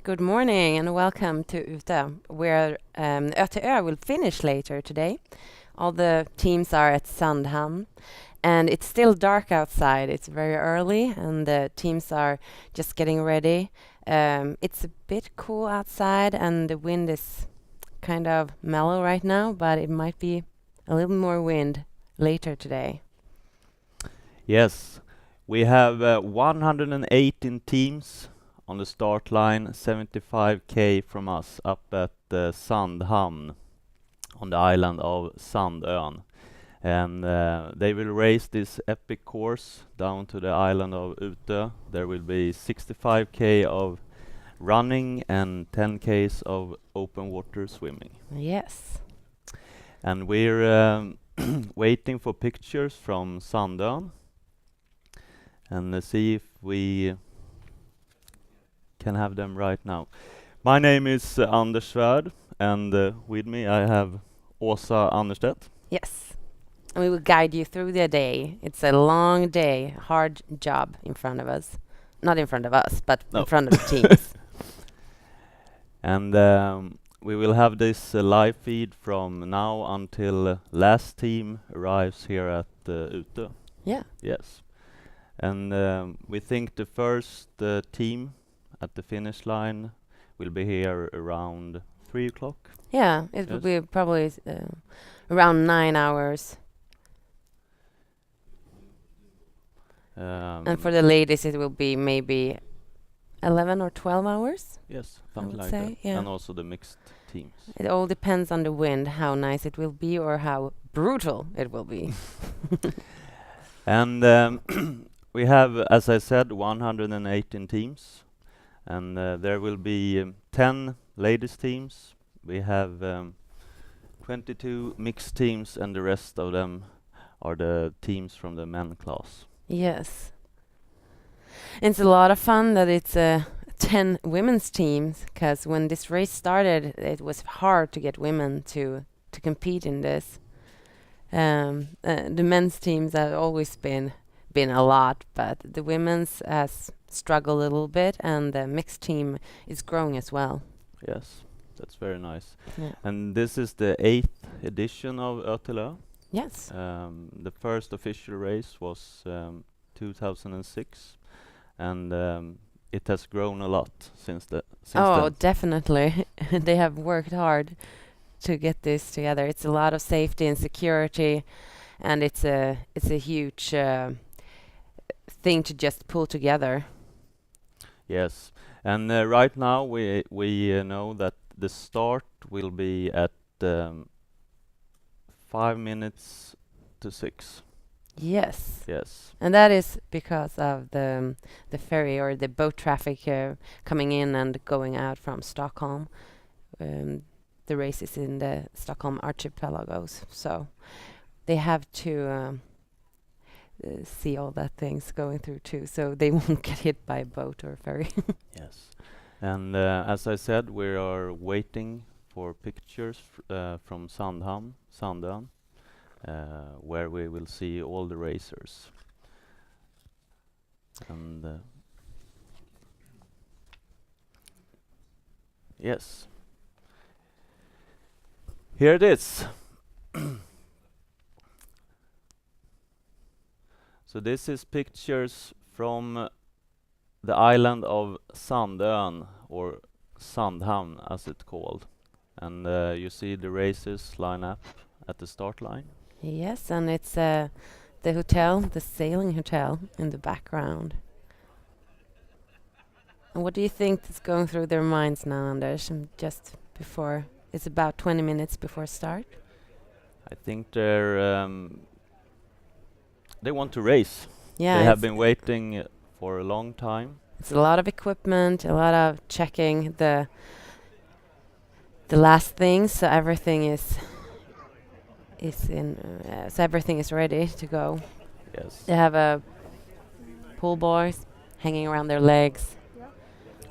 Good morning and welcome to Ute, where ÖTÖ will finish later today. All the teams are at Sandhamn, and it's still dark outside. It's very early, and the teams are just getting ready. It's a bit cool outside, and the wind is kind of mellow right now, but it might be a little more wind later today. Yes, we have 118 teams on the start line, 75k from us up at Sandhamn on the island of Sandön. And they will race this epic course down to the island of Utö. There will be 65k of running and 10k's of open water swimming. Yes. And we're waiting for pictures from Sandön and see if we can have them right now. My name is Anders Svärd, and with me I have Åsa Annerstedt. Yes. And we will guide you through the day. It's a long day, hard job in front of us. Not in front of us, but in front of the teams. And we will have this live feed from now until last team arrives here at Utö. Yeah. Yes. And we think the first team at the finish line will be here around 3 o'clock. Yeah, it will be probably around 9 hours. And for the ladies, it will be maybe 11 or 12 hours. Yes, I something would like say, that. yeah. And also the mixed teams. It all depends on the wind, how nice it will be or how brutal it will be. And we have, as I said, 118 teams. And there will be 10 ladies teams. We have 22 mixed teams, and the rest of them are the teams from the men class. Yes. It's a lot of fun that it's 10 women's teams, because when this race started, it was hard to get women to compete in this. The men's teams have always been a lot, but the women's has struggled a little bit, and the mixed team is growing as well. Yes, that's very nice. Yeah. And this is the 8th edition of TILLÖ. Yes. The first official race was 2006, and it has grown a lot since then. Definitely. They have worked hard to get this together. It's a lot of safety and security, and it's a huge thing to just pull together. Yes, and right now we know that the start will be at 5 minutes to 6. Yes. Yes. And that is because of the ferry or the boat traffic coming in and going out from Stockholm. The race is in the Stockholm archipelagos, so they have to see all that things going through too, so they won't get hit by a boat or a ferry. Yes. And as I said, we are waiting for pictures from Sandön, where we will see all the racers. And yes, here it is. So this is pictures from the island of Sandön, or Sandhamn as it's called. And you see the racers line up at the start line. Yes, and it's the hotel, the sailing hotel in the background. And what do you think is going through their minds now, Anders? Just before, it's about 20 minutes before start. I think they want to race. Yeah, they have been waiting for a long time. It's a lot of equipment, a lot of checking the last things, so everything is in, so everything is ready to go. Yes. They have pool boys hanging around their legs.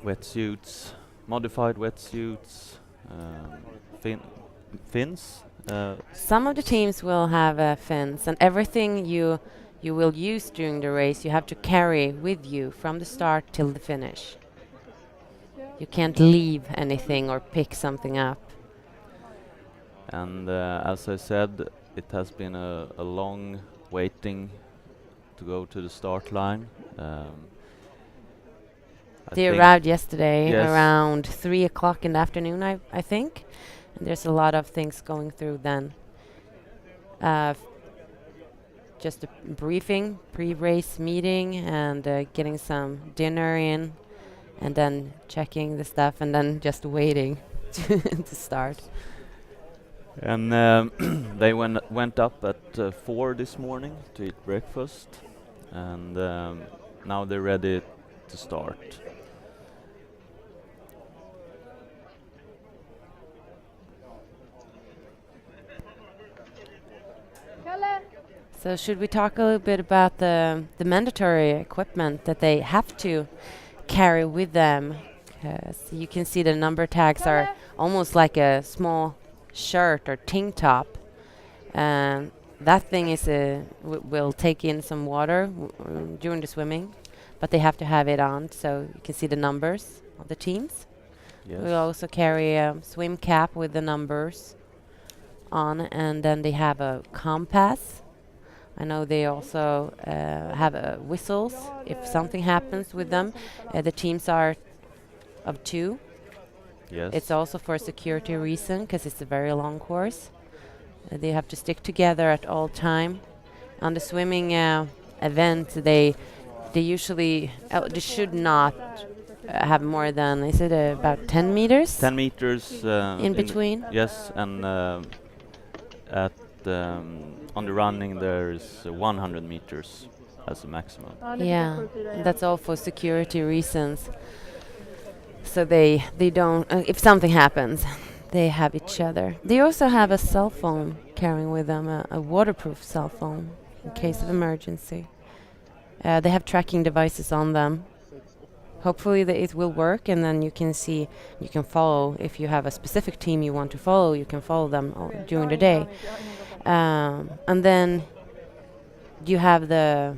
Wetsuits, modified wetsuits, fins. Some of the teams will have fins, and everything you will use during the race you have to carry with you from the start till the finish. You can't leave anything or pick something up. And as I said, it has been a long waiting to go to the start line. They arrived yesterday yes. around 3 o'clock in the afternoon, I think. And there's a lot of things going through then. Just a briefing, pre-race meeting, and getting some dinner in, and then checking the stuff, and then just waiting to start. And they went up at 4 this morning to eat breakfast, and now they're ready to start. So should we talk a little bit about the mandatory equipment that they have to carry with them? 'Cause you can see the number tags are almost like a small shirt or tank top. That thing is will take in some water during the swimming, but they have to have it on so you can see the numbers of the teams. Yes. We also carry a swim cap with the numbers on, and then they have a compass. I know they also have whistles if something happens with them. The teams are of 2. Yes. It's also for a security reason because it's a very long course. They have to stick together at all time. On the swimming event, they usually they should not have more than, is it about 10 meters? 10 meters in between? Yes, and at on the running there is 100 meters as a maximum. Yeah, that's all for security reasons. So they don't, if something happens, they have each other. They also have a cell phone carrying with them, a waterproof cell phone in case of emergency. They have tracking devices on them. Hopefully it will work, and then you can follow. If you have a specific team you want to follow, you can follow them during the day. And then you have the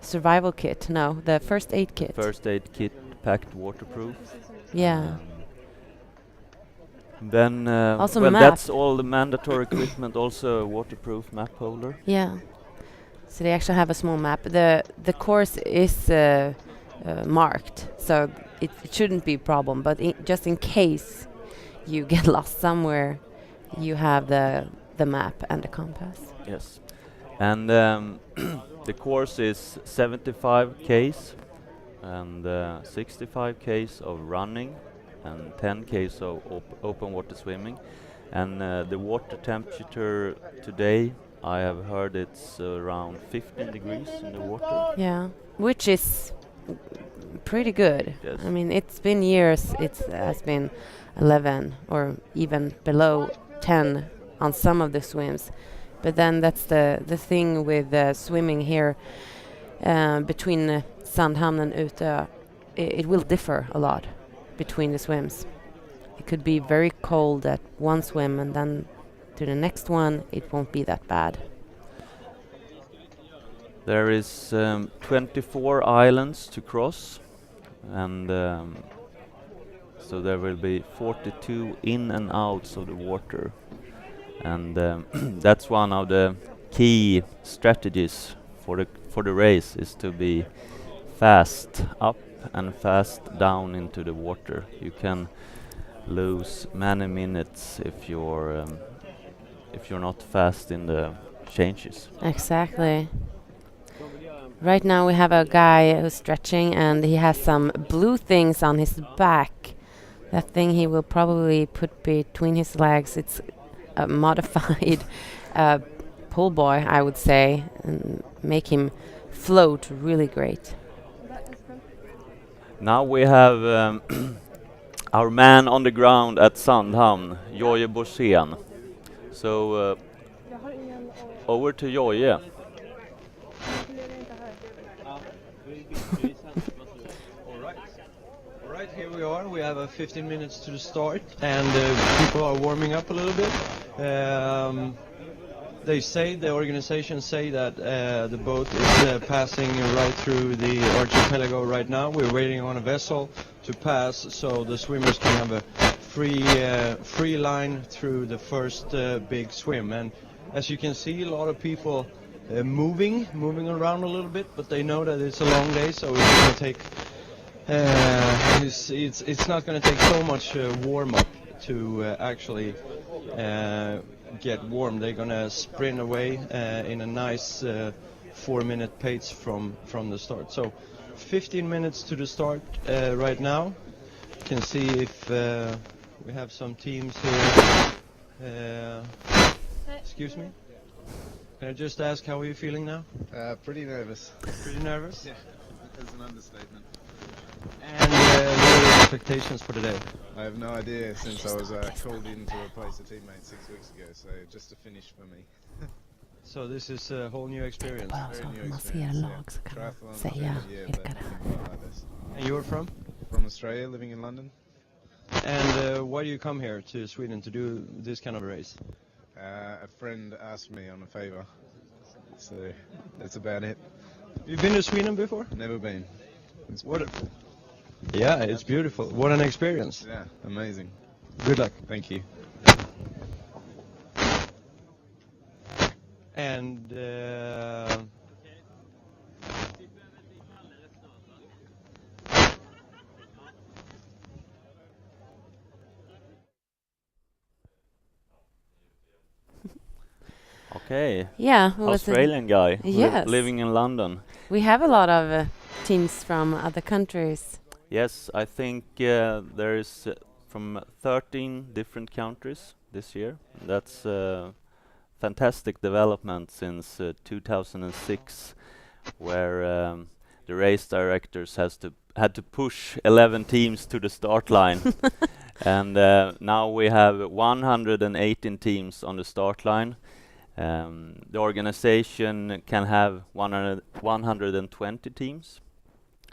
survival kit, no, the first aid kit. First aid kit packed waterproof. Yeah. Then Also well, map. that's all the mandatory equipment, also a waterproof map holder. Yeah. So they actually have a small map. The course is marked, so it shouldn't be a problem, but just in case you get lost somewhere, you have the map and the compass. Yes. And the course is 75 k's and 65 k's of running and 10 k's of open water swimming. And the water temperature today, I have heard it's around 15 degrees in the water. Yeah, which is pretty good. Yes. I mean, it's been years. It has been 11 or even below 10 on some of the swims. But then that's the thing with swimming here between Sandhamn and Utö. It will differ a lot between the swims. It could be very cold at one swim, and then to the next one it won't be that bad. There is 24 islands to cross, and so there will be 42 in and outs of the water. And that's one of the key strategies for the race, is to be fast up and fast down into the water. You can lose many minutes if you're not fast in the changes. Exactly. Right now we have a guy who's stretching, and he has some blue things on his back. That thing he will probably put between his legs. It's a modified pull buoy, I would say, and make him float really great. Now we have our man on the ground at Sandhamn, Joje Borsén. So over to Joje. Alright, here we are. We have 15 minutes to the start, and people are warming up a little bit. The organization say that the boat is passing right through the archipelago right now. We're waiting on a vessel to pass, so the swimmers can have a free line through the first big swim. And as you can see, a lot of people moving around a little bit, but they know that it's a long day, so it's going to take. It's not going to take so much warm up to actually get warm. They're going to sprint away in a nice 4-minute pace from the start. So 15 minutes to the start right now. You can see if we have some teams here. Excuse me. Can I just ask, how are you feeling now? Pretty nervous. Pretty nervous? Yeah, that's an understatement. And what are your expectations for today? I have no idea since I was called in to replace a teammate 6 weeks ago, so just a finish for me. So this is a whole new experience. Very new experience, yeah. Triathlon, säga yeah, vilka but det är. nothing like this. And you're from? From Australia, living in London. And why do you come here to Sweden to do this kind of a race? A friend asked me on a favour, so that's about it. You've been to Sweden before? Never been. It's What? beautiful. Yeah, it's beautiful. What an experience. Yeah, amazing. Good luck. Thank you. And Okay. Yeah, it was Australian guy Yes. living in London. we have a lot of teams from other countries. Yes, I think there is from 13 different countries this year. That's fantastic development since 2006, where the race directors had to push 11 teams to the start line. And now we have 118 teams on the start line. The organization can have 120 teams,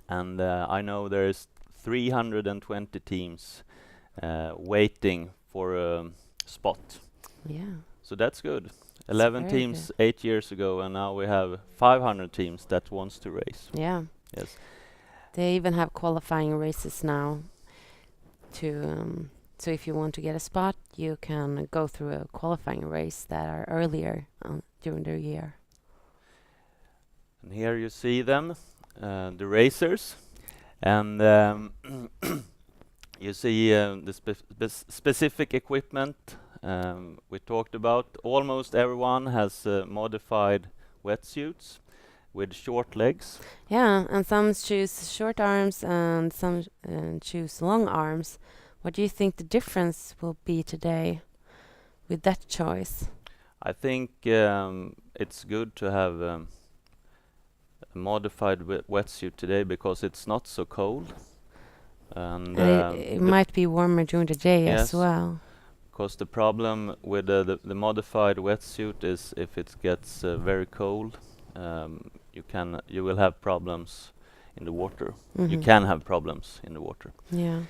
and I know there is 320 teams waiting for a spot. Yeah. So that's good. 11 very teams 8 years ago, and now we have 500 teams that wants to race. Yeah. Yes. They even have qualifying races now to so if you want to get a spot, you can go through a qualifying race that are earlier during the year. And here you see them, the racers, and you see the specific equipment we talked about. Almost everyone has modified wetsuits with short legs. Yeah, and some choose short arms and some choose long arms. What do you think the difference will be today with that choice? I think it's good to have a modified wetsuit today because it's not so cold. And it might be warmer during the day Yes. as well. because the problem with the modified wetsuit is if it gets very cold, you will have problems in the water. You Mhm. can have problems in the water. Yeah.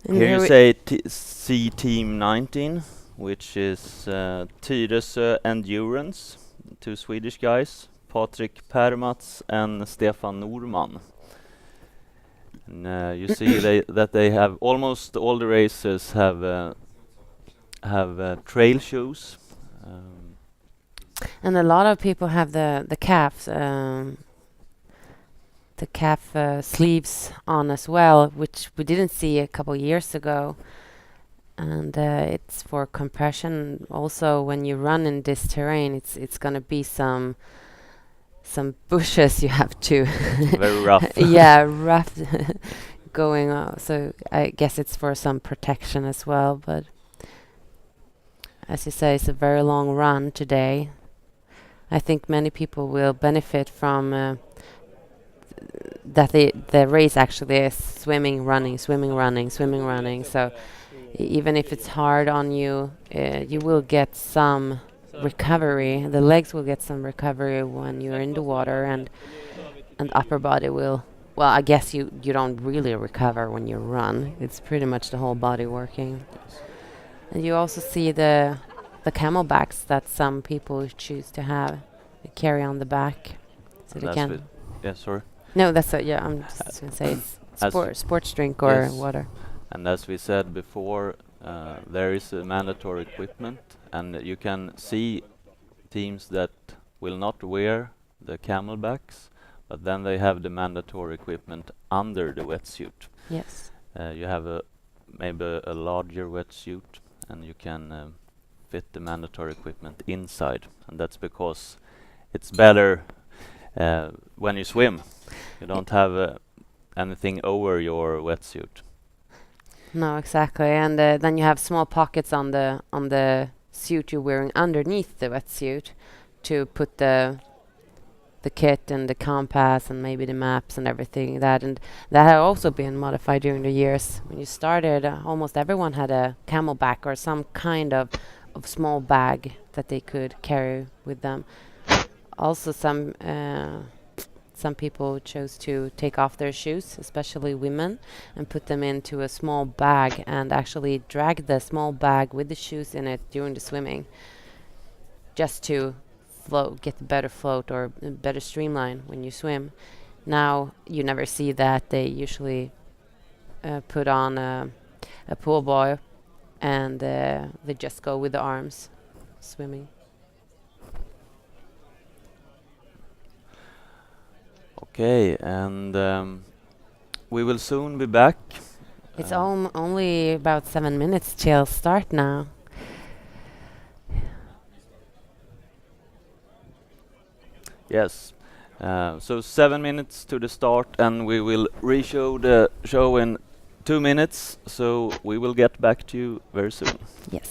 And Here here you we- say C Team 19, which is TILLÖ Endurance, 2 Swedish guys, Patrik Permats and Stefan Norman. And you see that they have almost all the racers have trail shoes. And a lot of people have the calf sleeves on as well, which we didn't see a couple years ago. And it's for compression. Also, when you run in this terrain, it's gonna be some bushes you have to Very rough. yeah, rough going on. So I guess it's for some protection as well. But as you say, it's a very long run today. I think many people will benefit from that the race actually is swimming, running, swimming, running, swimming, running. So even if it's hard on you, you will get some recovery. The legs will get some recovery when you're in the water, and upper body will. Well, I guess you don't really recover when you run. It's pretty much the whole body working. And you also see the the camelbacks that some people choose to have, they carry on the back, so And they that's can. with- yeah, sorry. No, that's what. Yeah, I'm just gonna say it's As- sports drink or yes. water. And as we said before, there is a mandatory equipment, and you can see teams that will not wear the camelbacks, but then they have the mandatory equipment under the wetsuit. Yes. You have maybe a larger wetsuit, and you can fit the mandatory equipment inside, and that's because it's better when you swim. You don't have anything over your wetsuit. No, exactly. And then you have small pockets on the suit you're wearing underneath the wetsuit to put the kit and the compass and maybe the maps and everything and that have also been modified during the years. When you started, almost everyone had a camelback or some kind of small bag that they could carry with them. Also, some people chose to take off their shoes, especially women, and put them into a small bag and actually drag the small bag with the shoes in it during the swimming, just to get a better float or a better streamline when you swim. Now you never see that. They usually put on a pool boy and they just go with the arms swimming. Okay, and we will soon be back. It's only about 7 minutes till start now. Yes. So 7 minutes to the start, and we will re-show the show in 2 minutes. So we will get back to you very soon. Yes.